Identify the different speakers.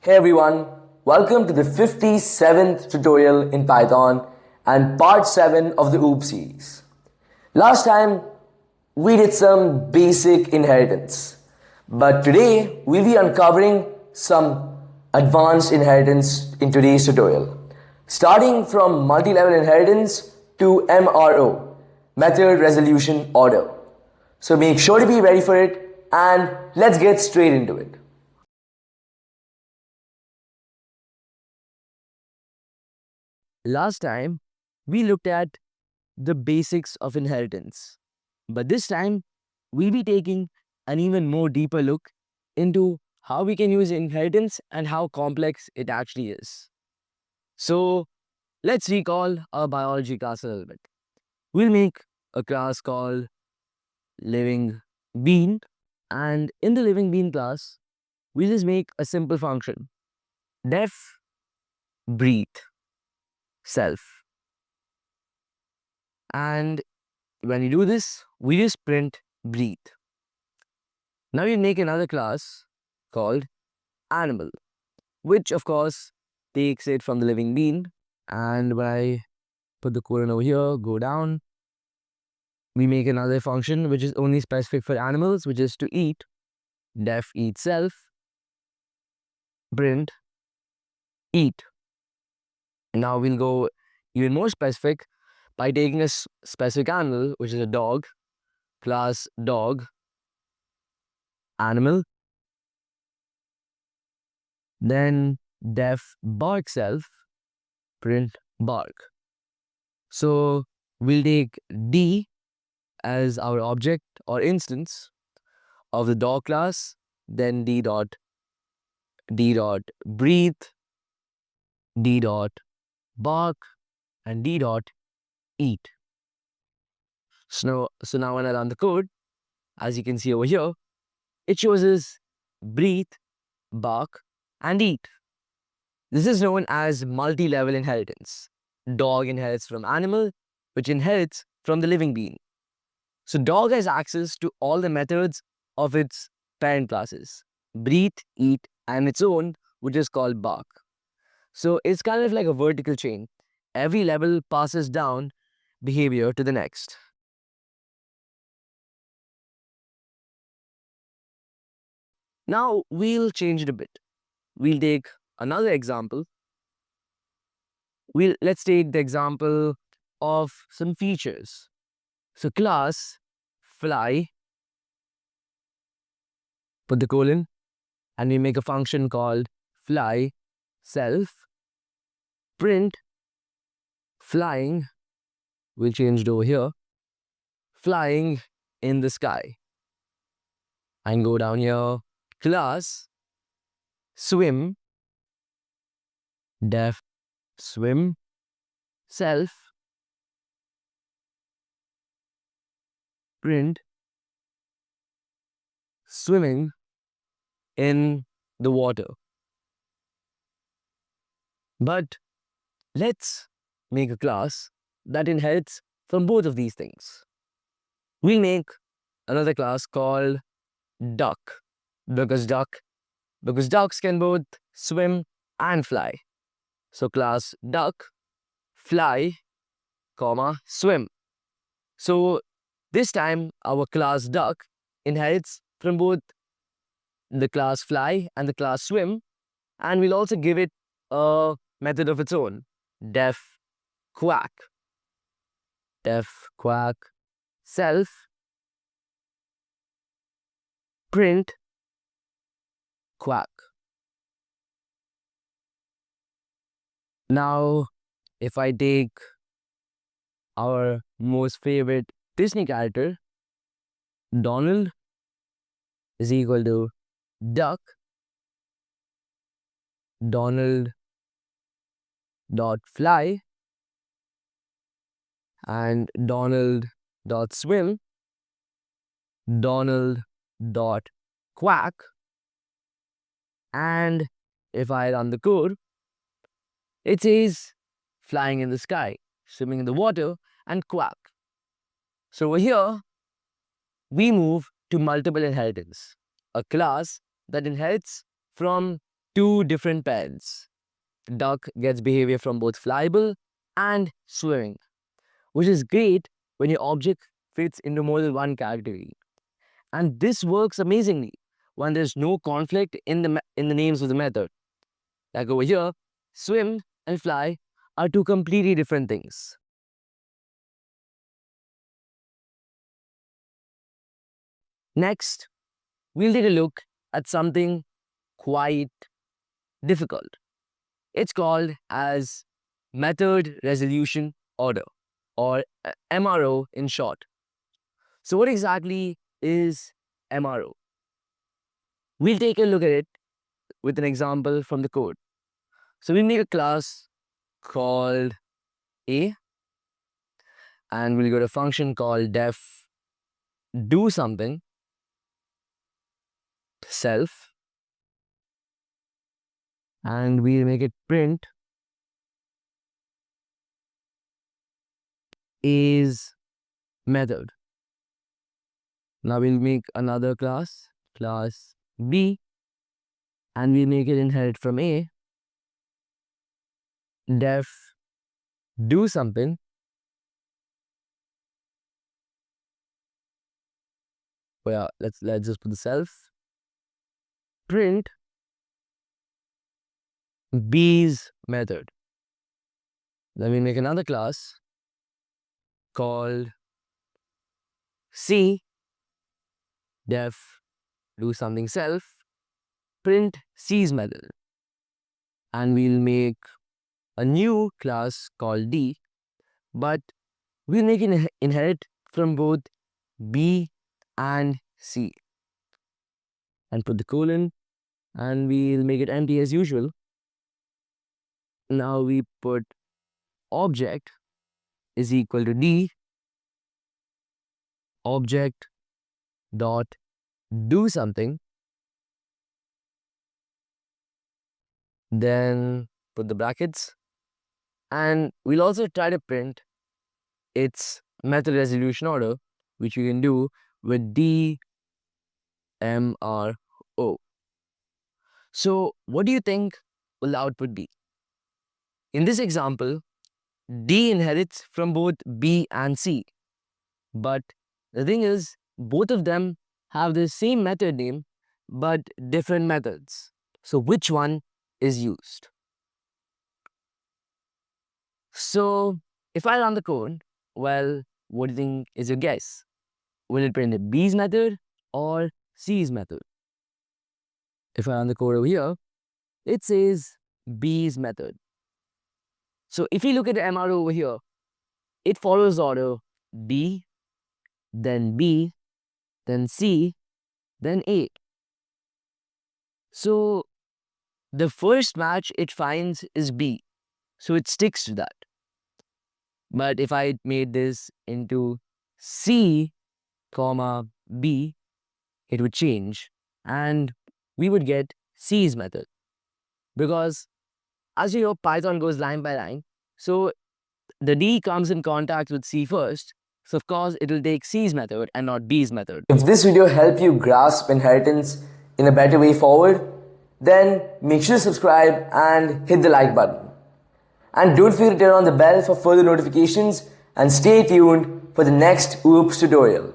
Speaker 1: Hey everyone, welcome to the 57th tutorial in Python and part 7 of the OOP series. Last time we did some basic inheritance, but today we'll be uncovering some advanced inheritance in today's tutorial, starting from multi-level inheritance to MRO, method resolution order. So make sure to be ready for it and let's get straight into it.
Speaker 2: Last time, we looked at the basics of inheritance. But this time, we'll be taking an even more deeper look into how we can use inheritance and how complex it actually is. So, let's recall our biology class a little bit. We'll make a class called living bean, and in the living bean class, we'll just make a simple function def breathe self. And when you do this, we just print breathe. Now you make another class called animal, which of course takes it from the living bean. And when I put the colon over here, go down, we make another function which is only specific for animals, which is to eat, def eat self, print eat. Now we'll go even more specific by taking a specific animal, which is a dog, class dog, animal, then def bark self, print bark. So we'll take D as our object or instance of the dog class, then D dot breathe, D dot bark, and D dot eat. So now when I run the code, as you can see over here, it shows us breathe, bark, and eat. This is known as multi-level inheritance. Dog inherits from animal, which inherits from the living being. So dog has access to all the methods of its parent classes, breathe, eat, and its own, which is called bark. So it's kind of like a vertical chain. Every level passes down behavior to the next. Now we'll change it a bit. We'll take another example. Let's take the example of some features. So class fly, put the colon, and we make a function called fly self, print flying, we'll change it over here, flying in the sky. And go down here, class swim, def swim self, print swimming in the water. But let's make a class that inherits from both of these things. We'll make another class called duck, because ducks can both swim and fly. So class duck, fly, comma, swim. So this time our class duck inherits from both the class fly and the class swim, and we'll also give it a method of its own, def quack, self, print quack. Now if I take our most favorite Disney character, Donald is equal to duck, Donald dot fly, and Donald dot swim, Donald dot quack. And if I run the code, it says flying in the sky, swimming in the water, and quack. So over here, we move to multiple inheritance, a class that inherits from two different pairs. Duck gets behavior from both flyable and swimming, which is great when your object fits into more than one category. And this works amazingly when there's no conflict in the names of the method. Like over here, swim and fly are two completely different things. Next, we'll take a look at something quite difficult. It's called as method resolution order, or MRO in short. So what exactly is MRO? We'll take a look at it with an example from the code. So we'll make a class called A, and we'll go to a function called def do something self, and we'll make it print is method. Now we'll make another class B, and we'll make it inherit from A, def do something well, let's just put the self, print B's method. Then we make another class called C, def do something self, print C's method. And we'll make a new class called D, but we'll make it inherit from both B and C. And put the colon, and we'll make it empty as usual. Now we put object is equal to D, object dot do something, then put the brackets, and we'll also try to print its method resolution order, which we can do with D MRO. So what do you think will the output be? In this example, D inherits from both B and C, but the thing is, both of them have the same method name but different methods. So which one is used? So if I run the code, well, what do you think is your guess? Will it print B's method or C's method? If I run the code over here, it says B's method. So if you look at the MRO over here, it follows order D, then B, then C, then A. So the first match it finds is B, so it sticks to that. But if I made this into C, comma B, it would change, and we would get C's method. Because as you know, Python goes line by line, so the D comes in contact with C first, so of course it will take C's method and not B's method.
Speaker 1: If this video helped you grasp inheritance in a better way forward, then make sure to subscribe and hit the like button. And don't forget to turn on the bell for further notifications, and stay tuned for the next OOPS tutorial.